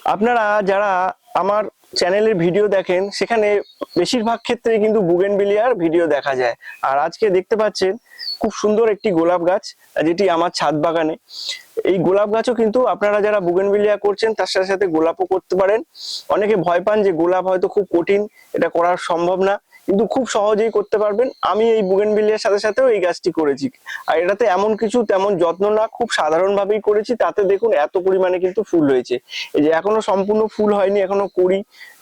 আপনারা যারা আমার চ্যানেলের ভিডিও দেখেন সেখানে বেশিরভাগ ক্ষেত্রে কিন্তু বুগেনভিলিয়ার ভিডিও দেখা যায়। আর আজকে দেখতে পাচ্ছেন খুব সুন্দর একটি গোলাপ গাছ, যেটি আমার ছাদ বাগানে। এই গোলাপ গাছও কিন্তু আপনারা যারা বুগেনভিলিয়া করছেন তার সাথে সাথে গোলাপও করতে পারেন। অনেকে ভয় পান যে গোলাপ হয়তো খুব কঠিন, এটা করা সম্ভব না, কিন্তু খুব সহজেই করতে পারবেন। আমি এই বুগেনভিলিয়ার সাথে সাথেও এই গাছটি করেছি, আর এটাতে এমন কিছু তেমন যত্ন না, খুব সাধারণ ভাবেই করেছি, তাতে দেখুন এত পরিমাণে কিন্তু ফুল হয়েছে। এই যে এখনো সম্পূর্ণ ফুল হয়নি, এখনো কুড়ি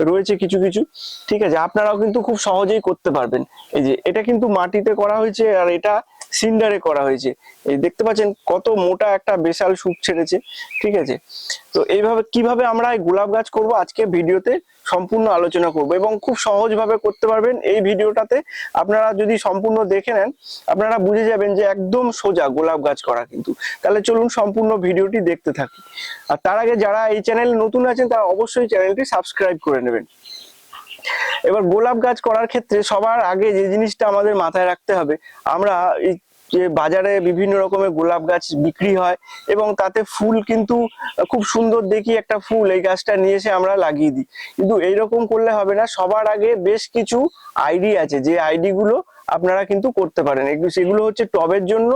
রয়েছে কিছু কিছু। ঠিক আছে, আপনারাও কিন্তু খুব সহজেই করতে পারবেন। এই যে এটা কিন্তু মাটিতে করা হয়েছে, আর এটা সিন্ডারে করা হয়েছে। এই দেখতে পাচ্ছেন কত মোটা একটা বিশাল শুক ছেড়েছে। ঠিক আছে, তো এইভাবে কিভাবে আমরা এই গোলাপ গাছ করব আজকে ভিডিওতে সম্পূর্ণ আলোচনা করব, এবং খুব সহজ ভাবে করতে পারবেন। এই ভিডিওটাতে আপনারা যদি সম্পূর্ণ দেখে নেন আপনারা বুঝে যাবেন যে একদম সোজা গোলাপ গাছ করা কিন্তু। তাহলে চলুন সম্পূর্ণ ভিডিওটি দেখতে থাকি। আর তার আগে যারা এই চ্যানেলে নতুন আছেন তারা অবশ্যই চ্যানেলটি সাবস্ক্রাইব করে নেবেন। এবার গোলাপ গাছ করার ক্ষেত্রে সবার আগে যে জিনিসটা আমাদের মাথায় রাখতে হবে, আমরা এই যে বাজারে বিভিন্ন রকমের গোলাপ গাছ বিক্রি হয় এবং তাতে ফুল কিন্তু খুব সুন্দর দেখি একটা ফুল, এই গাছটা নিয়ে এসে আমরা লাগিয়ে দিই। কিন্তু এইরকম করলে হবে না, সবার আগে বেশ কিছু আইডি আছে, যে আইডি গুলো আপনারা কিন্তু করতে পারেন। এগুলো সেগুলো হচ্ছে টবের জন্য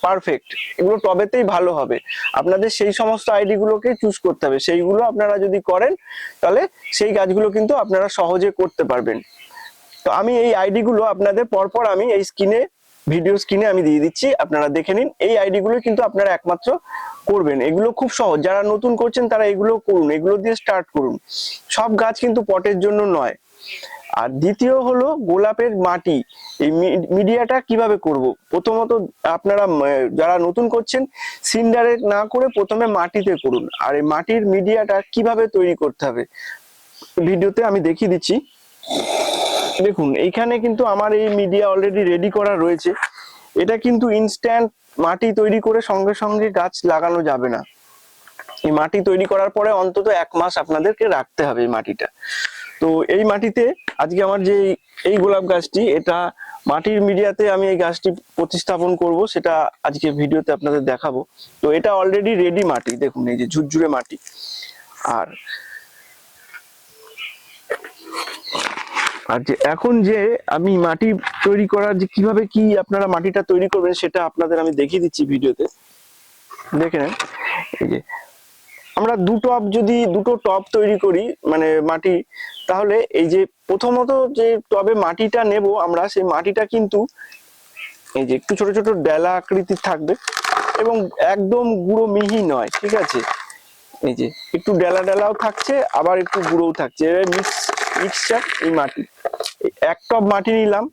পারফেক্ট, এগুলো টবেতেই ভালো হবে। আপনাদের সেই সমস্ত আইডি গুলোকে চুজ করতে হবে, সেইগুলো আপনারা যদি করেন তাহলে সেই গাছগুলো কিন্তু আপনারা সহজে করতে পারবেন। তো আমি এই আইডি গুলো আপনাদের পরপর আমি এই ভিডিও স্ক্রিনে আমি দিয়ে দিচ্ছি, আপনারা দেখে নিন। এই আইডি গুলো কিন্তু আপনারা একমাত্র করবেন, এগুলো খুব সহজ। যারা নতুন করছেন তারা এগুলো করুন, এগুলো দিয়ে স্টার্ট করুন। সব গাছ কিন্তু পটের জন্য নয়। আর দ্বিতীয় হলো গোলাপের মাটি, এই মিডিয়াটা কিভাবে করব। প্রথমত আপনারা যারা নতুন করছেন সিন্ডারে না করে প্রথমে মাটিতে করুন। আর এই মাটির মিডিয়াটা কিভাবে তৈরি করতে হবে ভিডিওতে আমি দেখিয়ে দিচ্ছি। দেখুন এইখানে কিন্তু আমার এই মিডিয়া অলরেডি রেডি করা রয়েছে। এটা কিন্তু ইনস্ট্যান্ট মাটি তৈরি করে সঙ্গে সঙ্গে গাছ লাগানো যাবে না। এই মাটি তৈরি করার পরে অন্তত 1 মাস আপনাদেরকে রাখতে হবে এই মাটিটা। তো এই মাটিতে আজকে আমার যে এই গোলাপ গাছটি, এটা মাটির মিডিয়াতে আমি এই গাছটি প্রতিস্থাপন করব, সেটা আজকে ভিডিওতে আপনাদের দেখাবো। তো এটা অলরেডি রেডি মাটি, দেখুন এই যে ঝুরঝুরে মাটি। আর আর যে এখন যে আমি মাটি তৈরি করার যে কিভাবে কি আপনারা মাটিটা তৈরি করবেন সেটা আপনাদের আমি দেখিয়ে দিচ্ছি ভিডিওতে, দেখে নেন। এই যে আমরা দুটো টব তৈরি করি মানে মাটি, তাহলে এই যে প্রথমত যে টবে মাটিটা নেব আমরা, সেই মাটিটা কিন্তু এই যে একটু ছোট ছোট ডেলা আকৃতির থাকবে এবং একদম গুঁড়ো মিহি নয়। ঠিক আছে, এই যে একটু ডেলা ডেলাও থাকছে আবার একটু গুঁড়োও থাকছে, মিক্সচার এই মাটি। 1 টব মাটি নিলাম।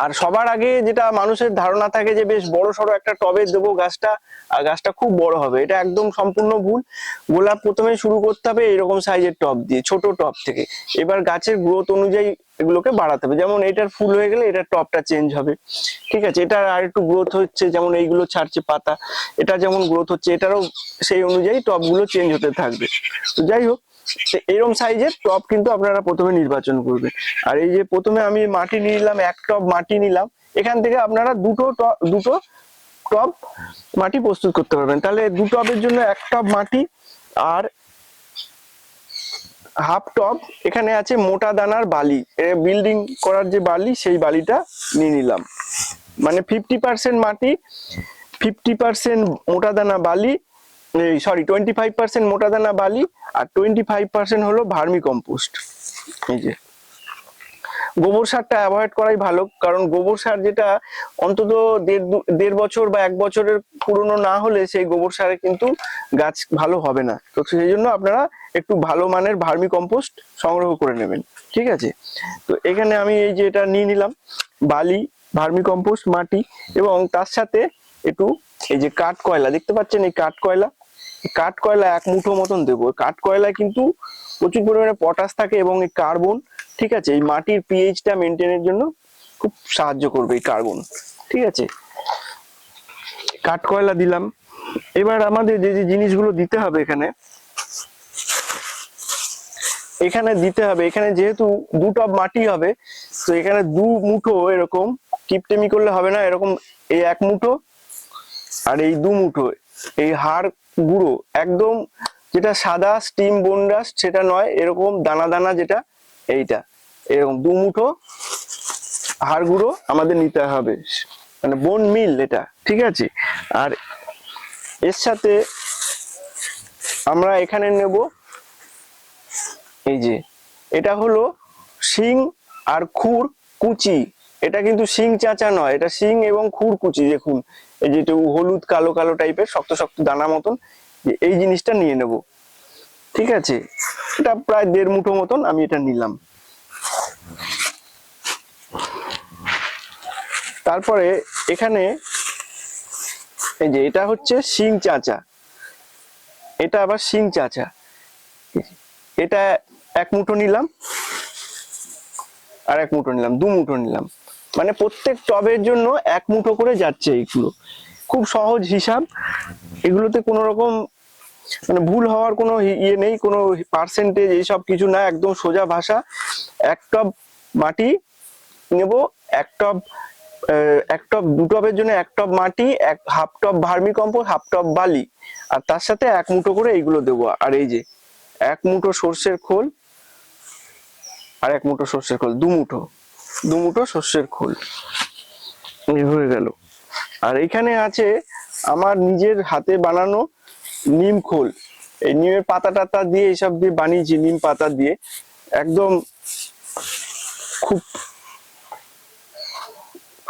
আর সবার আগে যেটা মানুষের ধারণা থাকে যে বেশ বড় সড়ো একটা টবে দেবো গাছটা, আর গাছটা খুব বড় হবে, এটা একদম সম্পূর্ণ ভুল। গোলাপ প্রথমে শুরু করতে হবে এরকম সাইজের টব দিয়ে, ছোট টব থেকে। এবার গাছের গ্রোথ অনুযায়ী এগুলোকে বাড়াতে হবে। যেমন এটার ফুল হয়ে গেলে এটার টবটা চেঞ্জ হবে। ঠিক আছে, এটার আর একটু গ্রোথ হচ্ছে, যেমন এইগুলো ছাড়ছে পাতা, এটা যেমন গ্রোথ হচ্ছে এটারও সেই অনুযায়ী টবগুলো চেঞ্জ হতে থাকবে। তো যাই হোক, এরকম সাইজের টব কিন্তু আপনারা প্রথমে নির্বাচন করবেন। আর এই যে প্রথমে আমি মাটি নিলাম, 1 টব মাটি নিলাম, এখান থেকে আপনারা দুটো টব মাটি প্রস্তুত করতে পারবেন। তাহলে 2 টবের জন্য 1 টব মাটি আর হাফ টব এখানে আছে মোটা দানার বালি, বিল্ডিং করার যে বালি সেই বালিটা নিয়ে নিলাম। মানে 50% মাটি, 50% মোটা দানা বালি, 25% মোটা দানা বালি, আর 25% হলো ভার্মি কম্পোস্ট। এই যে গোবর সারটা অ্যাভয়েড করাই ভালো, কারণ গোবর সার যেটা অন্তত 1.5 বছর বা 1 বছরের পুরনো না হলে সেই গোবর সারে কিন্তু গাছ ভালো হবে না। তো সেই জন্য আপনারা একটু ভালো মানের ভার্মি কম্পোস্ট সংগ্রহ করে নেবেন। ঠিক আছে, তো এখানে আমি এই যে এটা নিয়ে নিলাম, বালি, ভার্মি কম্পোস্ট, মাটি, এবং তার সাথে একটু এই যে কাঠ কয়লা দেখতে পাচ্ছেন, এই কাঠ কয়লা 1 মুঠো মতন দেবো। কাঠ কয়লায় কিন্তু প্রচুর পরিমাণে পটাশ থাকে এবং এই কার্বন, ঠিক আছে, এই মাটির পিএইচটা মেনটেনের জন্য খুব সাহায্য করবে এই কার্বন। ঠিক আছে, কাঠ কয়লা দিলাম। এবার আমাদের যে যে জিনিসগুলো দিতে হবে এখানে দিতে হবে, এখানে যেহেতু 2 টব মাটি হবে, তো এখানে 2 মুঠো এরকম, টিপটেমি করলে হবে না, এরকম এই 1 মুঠো আর এই 2 মুঠো এই হাড় গুঁড়ো একদম যেটা সাদা স্টিম বোনডাস সেটা নয়, এরকম দানা দানা যেটা, এইটা এরকম 2 মুঠো হাড় গুঁড়ো আমাদের নিতে হবে, মানে বোন মিল এটা, ঠিক আছে। আর এর সাথে আমরা এখানে নেব এই যে, এটা হলো শিং আর খুর কুচি। এটা কিন্তু শিং চাচা নয়, এটা শিং এবং খুর কুচি। দেখুন এই যে একটু হলুদ কালো কালো টাইপের শক্ত শক্ত দানা মতন, এই জিনিসটা নিয়ে নেব, ঠিক আছে। এটা প্রায় 1.5 মুঠো মতন আমি এটা নিলাম। তারপরে এখানে এই যে এটা হচ্ছে শিং চাচা, এটা আবার শিং চাচা, এটা 1 মুঠো নিলাম, আর 1 মুঠো নিলাম, 2 মুঠো নিলাম, মানে প্রত্যেক টবের জন্য 1 মুঠো করে যাচ্ছে। এইগুলো খুব সহজ হিসাব, এগুলোতে কোনো রকম মানে ভুল হওয়ার কোনো ইয়ে নেই, কোনো পার্সেন্টেজ এইসব কিছু না, একদম সোজা ভাষা। 1 টব মাটি নেব, 1 টব 2 টবের জন্য 1 টব মাটি, 1/2 টব ভার্মি কম্পোস্ট, 1/2 টব বালি, আর তার সাথে 1 মুঠো করে এইগুলো দেবো। আর এই যে 1 মুঠো সর্ষের খোল, আর 1 মুঠো সর্ষের খোল, 2 মুঠো সর্ষের খোল, এই হয়ে গেল। আর এখানে আছে আমার নিজের হাতে বানানো নিম খোল, এই নিমের পাতা টাতা দিয়ে এইসব দিয়ে বানিয়েছি, নিম পাতা দিয়ে, একদম খুব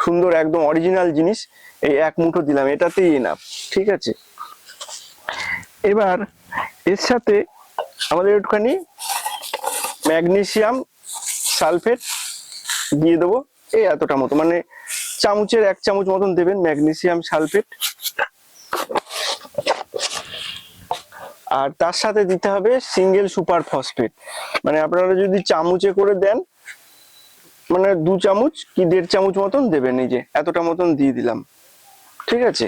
সুন্দর, একদম অরিজিনাল জিনিস। এই 1 মুঠো দিলাম, এটাতেই এনাফ, ঠিক আছে। এবার এর সাথে আমাদের একটুখানি ম্যাগনেসিয়াম সালফেট দিয়ে দেবো, এই এতটা মতো, মানে চামচের 1 চামচ মতন দেবেন ম্যাগনেসিয়াম সালফেট। আর তার সাথে দিতে হবে সিঙ্গেল সুপার ফসফেট, মানে আপনারা যদি চামচে করে দেন মানে 2 চামচ কি 1.5 চামচ মতন দেবেন, এই যে এতটা মতন দিয়ে দিলাম, ঠিক আছে।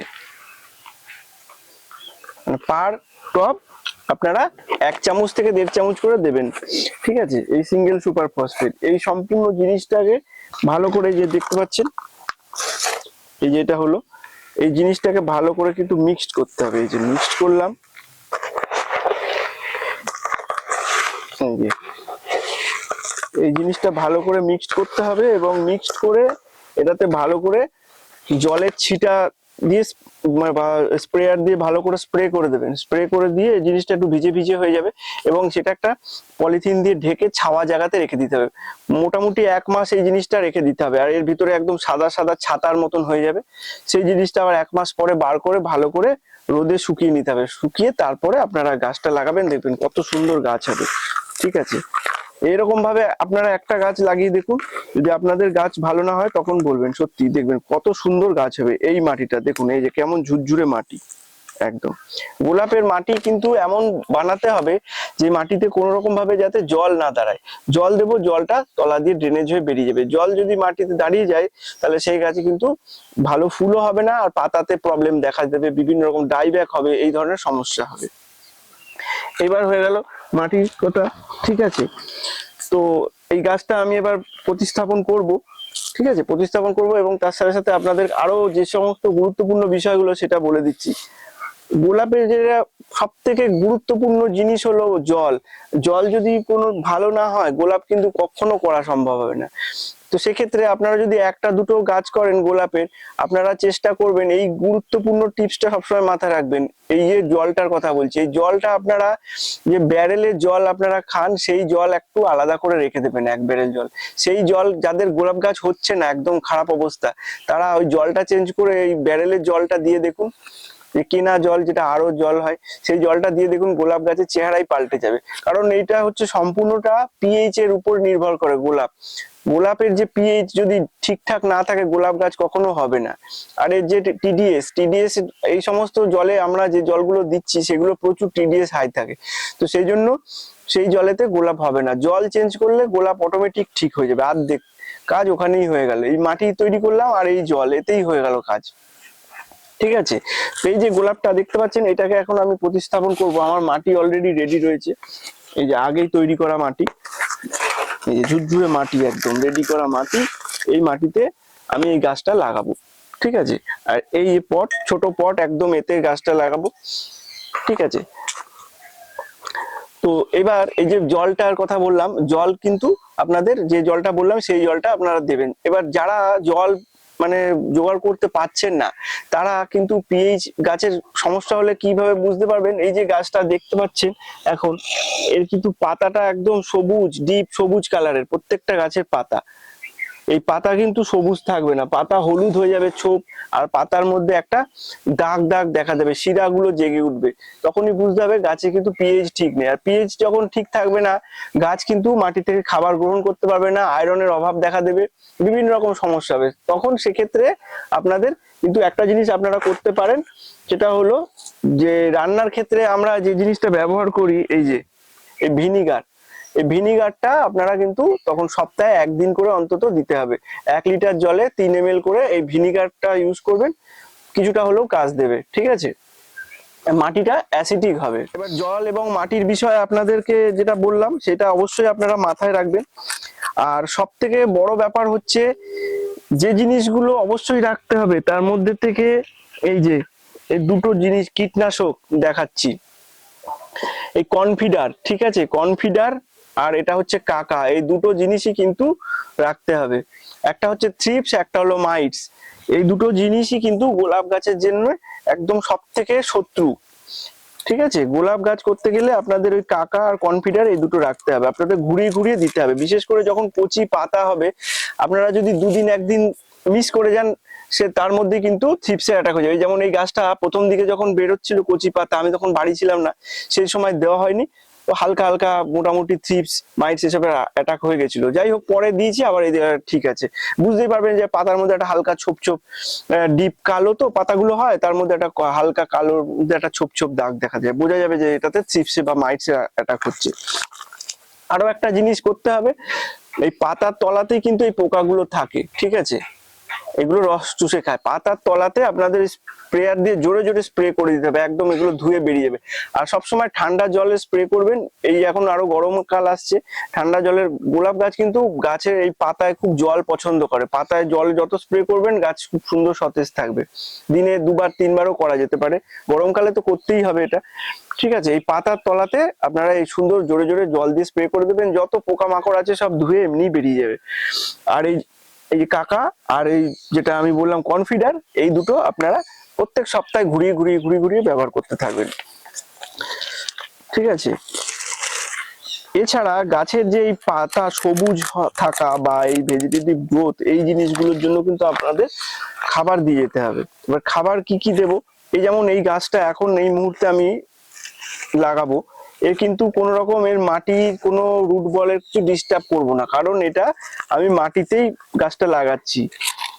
মানে পার টব আপনারা 1 চামচ থেকে 1.5 চামচ করে দেবেন, ঠিক আছে। এই সিঙ্গেল সুপার ফসফেট, এই সম্পূর্ণ জিনিসটাকে ভালো করে, যে দেখতে পাচ্ছেন এই যে এটা হলো, এই জিনিসটাকে ভালো করে কিন্তু মিক্সড করতে হবে। এই যে মিক্সড করলাম, এই জিনিসটা ভালো করে মিক্সড করতে হবে, এবং মিক্সড করে এটাতে ভালো করে জলের ছিটা দিয়ে বা স্প্রেয়ার দিয়ে ভালো করে স্প্রে করে দেবেন। স্প্রে করে দিয়ে এই জিনিসটা একটু ভিজে ভিজে হয়ে যাবে, এবং সেটা একটা পলিথিন দিয়ে ঢেকে ছাওয়া জায়গাতে রেখে দিতে হবে। মোটামুটি 1 মাস এই জিনিসটা রেখে দিতে হবে, আর এর ভিতরে একদম সাদা সাদা ছাতার মতন হয়ে যাবে। সেই জিনিসটা আবার 1 মাস পরে বার করে ভালো করে রোদে শুকিয়ে নিতে হবে, শুকিয়ে তারপরে আপনারা গাছটা লাগাবেন, দেখবেন কত সুন্দর গাছ হবে, ঠিক আছে। এরকম ভাবে আপনারা একটা গাছ লাগিয়ে দেখুন, যদি আপনাদের গাছ ভালো না হয় তখন বলবেন, সত্যি দেখবেন কত সুন্দর গাছ হবে। এই মাটিটা দেখুন, এই যে কেমন ঝুরঝুরে মাটি একদম। গোলাপের মাটি কিন্তু এমন বানাতে হবে যে মাটিতে কোনো রকম ভাবে যাতে জল না দাঁড়ায়। জল দেবো, জলটা তলা দিয়ে ড্রেনেজ হয়ে বেরিয়ে যাবে। জল যদি মাটিতে দাঁড়িয়ে যায় তাহলে সেই গাছে কিন্তু ভালো ফুলও হবে না, আর পাতাতে প্রবলেম দেখা দেবে, বিভিন্ন রকম ডাইব্যাক হবে, এই ধরনের সমস্যা হবে। এবার হয়ে গেল মাটির কথা, ঠিক আছে। তো এই গাছটা আমি এবার প্রতিস্থাপন করব, ঠিক আছে, প্রতিস্থাপন করব, এবং তার সাথে সাথে আপনাদের আরো যে সমস্ত গুরুত্বপূর্ণ বিষয়গুলো সেটা বলে দিচ্ছি। গোলাপের যে সব থেকে গুরুত্বপূর্ণ জিনিস হলো জল। জল যদি কোনো ভালো না হয় গোলাপ কিন্তু কখনো করা সম্ভব হবে না। তো সেক্ষেত্রে আপনারা যদি 1টা 2টো গাছ করেন গোলাপের, আপনারা চেষ্টা করবেন এই গুরুত্বপূর্ণ টিপসটা সবসময় মাথায় রাখবেন। এই যে জলটার কথা বলছি, এই জলটা আপনারা যে ব্যারেলের জল আপনারা খান, সেই জল একটু আলাদা করে রেখে দেবেন, 1 ব্যারেল জল। সেই জল যাদের গোলাপ গাছ হচ্ছে না, একদম খারাপ অবস্থা, তারা ওই জলটা চেঞ্জ করে এই ব্যারেলের জলটা দিয়ে দেখুন, যে কেনা জল যেটা আরো জল হয়, সেই জলটা দিয়ে দেখুন গোলাপ গাছের চেহারাই পাল্টে যাবে। কারণ এইটা হচ্ছে সম্পূর্ণটা পিএইচ এর উপর নির্ভর করে। গোলাপের যে পিএইচ যদি ঠিকঠাক না থাকে গোলাপ গাছ কখনো হবে না। আর এর যে টিডিএস এই সমস্ত জলে আমরা যে জলগুলো দিচ্ছি সেগুলো প্রচুর টিডিএস হাই থাকে, তো সেই জন্য সেই জলেতে গোলাপ হবে না। জল চেঞ্জ করলে গোলাপ অটোমেটিক ঠিক হয়ে যাবে, অর্ধেক কাজ ওখানেই হয়ে গেল। এই মাটি তৈরি করলাম আর এই জল, এতেই হয়ে গেল কাজ, ঠিক আছে। তো এই যে গোলাপটা দেখতে পাচ্ছেন, এটাকে এখন আমি প্রতিস্থাপন করব। আমার মাটি অলরেডি রেডি রয়েছে, এই যে আগেই তৈরি করা মাটি, এই যে ঝুরঝুরে মাটি, একদম রেডি করা মাটি। এই মাটিতে আমি এই গাছটা লাগাবো, ঠিক আছে। আর এই পট, ছোট পট একদম, এতে গাছটা লাগাবো, ঠিক আছে। তো এবার এই যে জলটার কথা বললাম, জল কিন্তু আপনাদের যে জলটা বললাম সেই জলটা আপনারা দেবেন। এবার যারা জল মানে জোগাড় করতে পারছেন না, তারা কিন্তু পিএইচ গাছের সমস্যা হলে কিভাবে বুঝতে পারবেন, এই যে গাছটা দেখতে পাচ্ছেন এখন, এর কিন্তু পাতাটা একদম সবুজ, ডিপ সবুজ কালারের প্রত্যেকটা গাছের পাতা। এই পাতা কিন্তু সবুজ থাকবে না, পাতা হলুদ হয়ে যাবে ছোপ, আর পাতার মধ্যে একটা দাগ দাগ দেখা যাবে, শিরাগুলো জেগে উঠবে। তখনই বুঝতে হবে গাছে কিন্তু পিএইচ ঠিক নেই। আর পিএইচ যখন ঠিক থাকবে না, গাছ কিন্তু মাটি থেকে খাবার গ্রহণ করতে পারবে না, আয়রনের অভাব দেখা দেবে, বিভিন্ন রকম সমস্যা হবে। তখন সেক্ষেত্রে আপনাদের কিন্তু একটা জিনিস আপনারা করতে পারেন, সেটা হলো যে রান্নার ক্ষেত্রে আমরা যে জিনিসটা ব্যবহার করি, এই যে এই ভিনিগার, এই ভিনিগারটা আপনারা কিন্তু তখন সপ্তাহে একদিন করে অন্তত দিতে হবে। 1 লিটার জলে 3 ml করে এই ভিনিগারটা ইউজ করবেন, কিছুটা হলেও কাজ দেবে। ঠিক আছে, মাটিটা অ্যাসিডিক হবে। এবার জল এবং মাটির বিষয়ে আপনাদেরকে যেটা বললাম সেটা অবশ্যই আপনারা মাথায় রাখবেন। আর সব থেকে বড় ব্যাপার হচ্ছে যে জিনিসগুলো অবশ্যই রাখতে হবে, তার মধ্যে থেকে এই যে এই দুটো জিনিস কীটনাশক দেখাচ্ছি, এই কনফিডার, ঠিক আছে, কনফিডার আর এটা হচ্ছে কাকা, এই দুটো জিনিসই কিন্তু রাখতে হবে। একটা হচ্ছে থ্রিপস, একটা হলো মাইটস। এই দুটো জিনিসই কিন্তু গোলাপ গাছের জন্য একদম সব থেকে শত্রু। ঠিক আছে, গোলাপ গাছ করতে গেলে আপনাদের ওই কাকা আর কনফিডার এই দুটো রাখতে হবে, আপনাদের ঘুরিয়ে ঘুরিয়ে দিতে হবে। বিশেষ করে যখন কচি পাতা হবে, আপনারা যদি 2 দিন 1 দিন মিস করে যান, সে তার মধ্যে কিন্তু থ্রিপসে অ্যাটাক হয়ে যাবে। যেমন এই গাছটা প্রথম দিকে যখন বেরোচ্ছিল কচি পাতা, আমি তখন বাড়ি ছিলাম না, সেই সময় দেওয়া হয়নি, তো হালকা হালকা মোটামুটি থ্রিপস মাইটস এসবের অ্যাটাক হয়ে গেছিল। যাই হোক, পরে দিয়েছি আবার, এই ঠিক আছে। বুঝতেই পারবেন যে পাতার মধ্যে একটা হালকা ছোপ ছোপ ডিপ কালো তো পাতাগুলো হয়, তার মধ্যে একটা হালকা কালোর মধ্যে একটা ছোপ ছোপ দাগ দেখা যায়, বোঝা যাবে যে এটাতে থ্রিপসে বা মাইটসে অ্যাটাক হচ্ছে। আরো একটা জিনিস করতে হবে, এই পাতার তলাতেই কিন্তু এই পোকাগুলো থাকে। ঠিক আছে, এগুলো রস চুষে খায়। পাতার তলাতে আপনাদের স্প্রেয়ার দিয়ে জোরে জোরে স্প্রে করে দিতে হবে, একদম এগুলো ধুয়ে বেরিয়ে যাবে। আর সবসময় ঠান্ডা জলে স্প্রে করবেন। এই এখন আরো গরমকাল আসছে, ঠান্ডা জলের, গোলাপ গাছ কিন্তু গাছের এই পাতায় খুব জল পছন্দ করে, পাতায় জল যত স্প্রে করবেন গাছ খুব সুন্দর সতেজ থাকবে। দিনে 2বার 3বারও করা যেতে পারে, গরমকালে তো করতেই হবে এটা। ঠিক আছে, এই পাতার তলাতে আপনারা এই সুন্দর জোরে জোরে জল দিয়ে স্প্রে করে দেবেন, যত পোকামাকড় আছে সব ধুয়ে এমনি বেরিয়ে যাবে। আর এই যে কাকা আর এই যেটা আমি বললাম কনফিডার, এই দুটো আপনারা প্রত্যেক সপ্তাহে ঘুরিয়ে ঘুরিয়ে ঘুরিয়ে ঘুরিয়ে ব্যবহার করতে থাকবেন। ঠিক আছে, এছাড়া গাছের যে এই পাতা সবুজ থাকা বা এই ভেজিটেটিভ গ্রোথ, এই জিনিসগুলোর জন্য কিন্তু আপনাদের খাবার দিয়ে যেতে হবে। এবার খাবার কি কি দেব, এই যেমন এই গাছটা এখন এই মুহূর্তে আমি লাগাবো, এর কিন্তু কোন রকম এর মাটির কোনো রুট বলের কিছু ডিস্টার্ব করবো না, কারণ এটা আমি মাটিতেই গাছটা লাগাচ্ছি।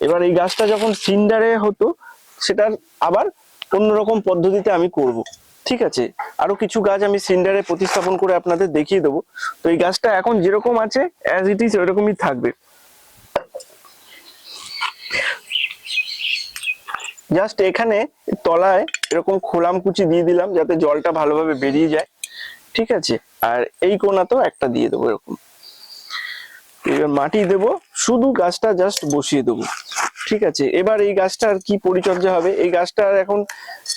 এবার এই গাছটা যখন সিন্ডারে হতো, সেটার আবার অন্যরকম পদ্ধতিতে আমি করব। ঠিক আছে, আরো কিছু গাছ আমি সিন্ডারে প্রতিস্থাপন করে আপনাদের দেখিয়ে দেবো। তো এই গাছটা এখন যেরকম আছে অ্যাজ ইট ইজ ওরকমই থাকবে। জাস্ট এখানে তলায় এরকম খোলামকুচি দিয়ে দিলাম, যাতে জলটা ভালোভাবে বেরিয়ে যায়। ঠিক আছে, আর এই কোনাতেও একটা দিয়ে দেবো এরকম। এবার মাটি দেবো, শুধু গাছটা জাস্ট বসিয়ে দেবো। ঠিক আছে, এবার এই গাছটার কি পরিচর্যা হবে, এই গাছটার এখন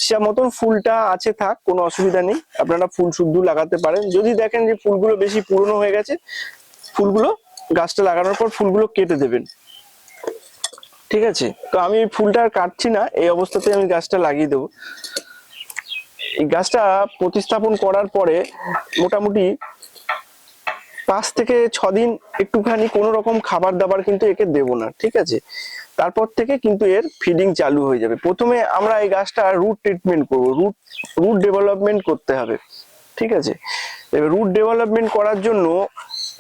সে মতন ফুলটা আছে থাক, কোনো অসুবিধা নেই, আপনারা ফুল শুদ্ধ লাগাতে পারেন। যদি দেখেন যে ফুলগুলো বেশি পুরনো হয়ে গেছে, ফুলগুলো গাছটা লাগানোর পর ফুলগুলো কেটে দেবেন। ঠিক আছে, তো আমি ফুলটা আর কাটছি না, এই অবস্থাতে আমি গাছটা লাগিয়ে দেবো। এই গাছটা প্রতিস্থাপন করার পরে মোটামুটি 5 থেকে 6 দিন একটুখানি কোনো রকম খাবার দাবার কিন্তু একে দেবো না। ঠিক আছে, তারপর থেকে কিন্তু এর ফিডিং চালু হয়ে যাবে। প্রথমে আমরা এই গাছটা রুট ট্রিটমেন্ট করবো, রুট ডেভেলপমেন্ট করতে হবে। ঠিক আছে, এবার রুট ডেভেলপমেন্ট করার জন্য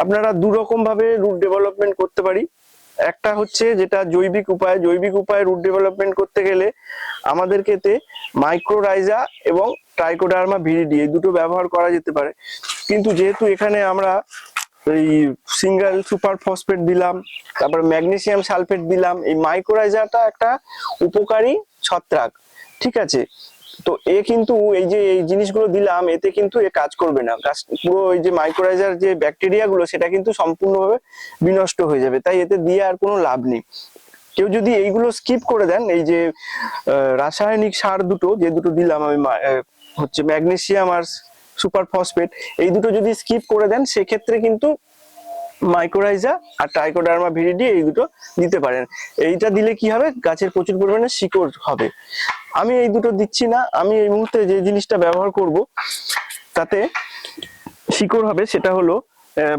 আপনারা 2 রকম ভাবে রুট ডেভেলপমেন্ট করতে পারি। একটা হচ্ছে যেটা জৈবিক উপায়ে রুট ডেভেলপমেন্ট করতে গেলে আমাদেরকে মাইক্রোরাইজা এবং ট্রাইকোডার্মা ভিরিডি এই দুটো ব্যবহার করা যেতে পারে। কিন্তু যেহেতু এখানে আমরা এই সিঙ্গেল সুপার ফসফেট দিলাম, তারপর ম্যাগনেসিয়াম সালফেট দিলাম, এই মাইক্রোরাইজাটা একটা উপকারী ছত্রাক। ঠিক আছে, তো এ কিন্তু এই যে এই জিনিসগুলো দিলাম, এতে কিন্তু এ কাজ করবে না, গাছ পুরো এই যে মাইক্রোরাইজার যে ব্যাকটেরিয়া গুলো সেটা কিন্তু সম্পূর্ণভাবে বিনষ্ট হয়ে যাবে, তাই এতে দিয়ে আর কোনো লাভ নেই। কেউ যদি এইগুলো স্কিপ করে দেন, এই যে রাসায়নিক সার দুটো যে দুটো দিলাম আমি, হচ্ছে ম্যাগনেসিয়াম আর সুপার ফসফেট, এই দুটো যদি স্কিপ করে দেন সেক্ষেত্রে কিন্তু মাইক্রোরাইজা আর ট্রাইকোডার্মা ভিরিডি এই দুটো দিতে পারেন। এইটা দিলে কি হবে, গাছের প্রচুর পরিমাণে শিকড় হবে। আমি এই দুটো দিচ্ছি না, আমি এই মুহূর্তে যে জিনিসটা ব্যবহার করব তাতে শিকড় হবে সেটা হলো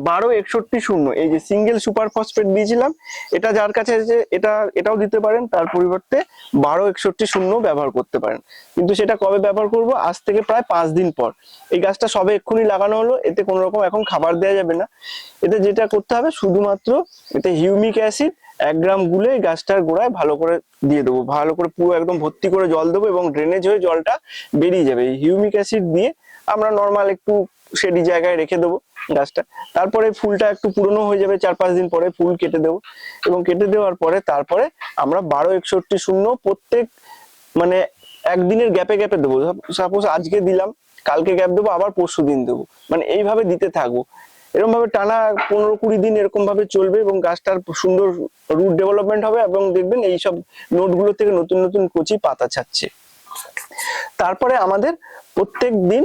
12-61-0, এই যে সিঙ্গেল সুপার ফসফেট দিয়েছিলাম, এটা যার কাছে আছে এটাও দিতে পারেন, তার পরিবর্তে 12-61-0 ব্যবহার করতে পারেন। কিন্তু সেটা কবে ব্যবহার করব, আজ থেকে প্রায় 5 দিন পর। এই গাছটা সবে এক্ষুনি লাগানো হলো, এতে কোনো রকম এখন খাবার দেওয়া যাবে না। এতে যেটা করতে হবে শুধুমাত্র এতে হিউমিক অ্যাসিড 1 গ্রাম গুলে গাছটার গোড়ায় ভালো করে দিয়ে দেবো, ভালো করে পুরো একদম ভর্তি করে জল দেবো এবং ড্রেনেজ হয়ে জলটা বেরিয়ে যাবে। এই হিউমিক অ্যাসিড দিয়ে আমরা নর্মাল একটু শেডি জায়গায় রেখে দেবো গাছটা। তারপরে ফুলটা একটু পুরনো হয়ে যাবে, 4-5 দিন পরে ফুল কেটে দেবো, এবং কেটে দেওয়ার পরে তারপরে আমরা 12-61-0 প্রত্যেক মানে একদিনের গ্যাপে গ্যাপে দেবো। সাপোজ আজকে দিলাম, কালকে গ্যাপ দেবো, আবার পরশু দিন দেবো, মানে এইভাবে দিতে থাকবো। এরকম ভাবে টানা 15-20 দিন এরকম ভাবে চলবে এবং গাছটার সুন্দর রুট ডেভেলপমেন্ট হবে এবং দেখবেন এইসব নোটগুলো থেকে নতুন নতুন কচি পাতা ছাড়ছে। তারপরে আমাদের প্রত্যেক দিন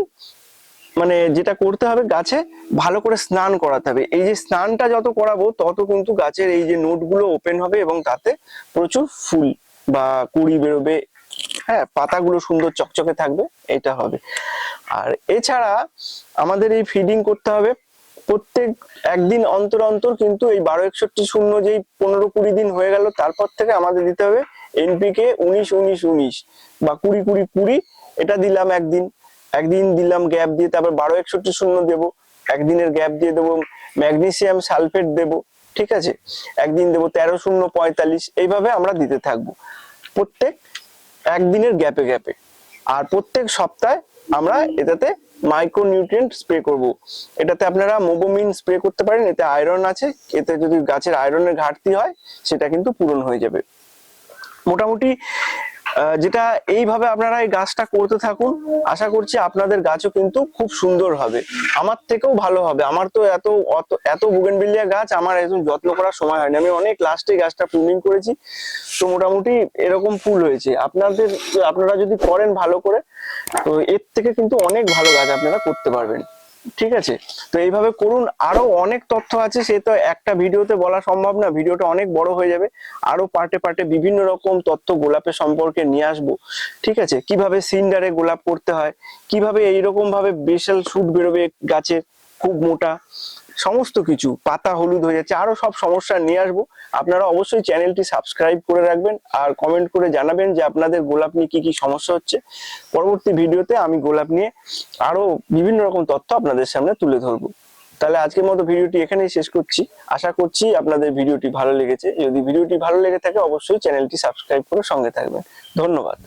মানে যেটা করতে হবে, গাছে ভালো করে স্নান করাতে হবে। এই যে স্নানটা যত করাবো তত কিন্তু গাছের এই যে নোটগুলো ওপেন হবে এবং তাতে প্রচুর ফুল বা কুড়ি বেরোবে, হ্যাঁ, পাতাগুলো সুন্দর চকচকে থাকবে, এটা হবে। আর এছাড়া আমাদের এই ফিডিং করতে হবে প্রত্যেক একদিন অন্তর অন্তর, কিন্তু এই 12-61-0 যেই 15-20 দিন হয়ে গেল তারপর থেকে আমাদের দিতে হবে এনপিকে 19-19-19 বা 20-20-20, এটা দিলাম একদিন দিলাম গ্যাপ দিয়ে, তারপর 12-61-0 দেবো, একদিনের গ্যাপ দিয়ে দেবো ম্যাগনেসিয়াম সালফেট দেবো, ঠিক আছে, একদিন দেবো 13-0-45, এইভাবে আমরা দিতে থাকবো প্রত্যেক একদিনের গ্যাপে গ্যাপে। আর প্রত্যেক সপ্তাহে আমরা এটাতে মাইক্রোনিউট্রিয়েন্ট স্প্রে করব। এটাতে আপনারা মোবোমিন স্প্রে করতে পারেন, এতে আয়রন আছে, এতে যদি গাছের আয়রনের ঘাটতি হয় সেটা কিন্তু পূরণ হয়ে যাবে। মোটামুটি যেটা এইভাবে আপনারা এই গাছটা করতে থাকুন, আশা করছি আপনাদের গাছও কিন্তু খুব সুন্দর হবে, আমার থেকেও ভালো হবে। আমার তো এত বুগেনভিলিয়া গাছ আমার একদম যত্ন করার সময় হয়নি, আমি অনেক লাস্টে গাছটা প্রুনিং করেছি, তো মোটামুটি এরকম ফুল হয়েছে। আপনারা যদি করেন ভালো করে, তো এর থেকে কিন্তু অনেক ভালো গাছ আপনারা করতে পারবেন, ঠিক আছে। তো এইভাবে করুন। আরো অনেক তথ্য আছে, সে তো একটা ভিডিওতে বলা সম্ভব না, ভিডিওটা অনেক বড় হয়ে যাবে। আরো পার্টে পার্টে বিভিন্ন রকম তথ্য গোলাপের সম্পর্কে নিয়ে আসবো, ঠিক আছে। কিভাবে সিন্ডারে গোলাপ করতে হয়, কিভাবে এইরকম ভাবে বেসাল শুট বেরোবে গাছের খুব মোটা, সমস্ত কিছু, পাতা হলুদ হয়ে যাচ্ছে, আরো সব সমস্যা নিয়ে আসবো। আপনারা অবশ্যই চ্যানেলটি সাবস্ক্রাইব করে রাখবেন আর কমেন্ট করে জানাবেন যে আপনাদের গোলাপ নিয়ে কি কি সমস্যা হচ্ছে। পরবর্তী ভিডিওতে আমি গোলাপ নিয়ে আরো বিভিন্ন রকম তথ্য আপনাদের সামনে তুলে ধরবো। তাহলে আজকের মতো ভিডিওটি এখানেই শেষ করছি। আশা করছি আপনাদের ভিডিওটি ভালো লেগেছে। যদি ভিডিওটি ভালো লেগে থাকে অবশ্যই চ্যানেলটি সাবস্ক্রাইব করে সঙ্গে থাকবেন। ধন্যবাদ।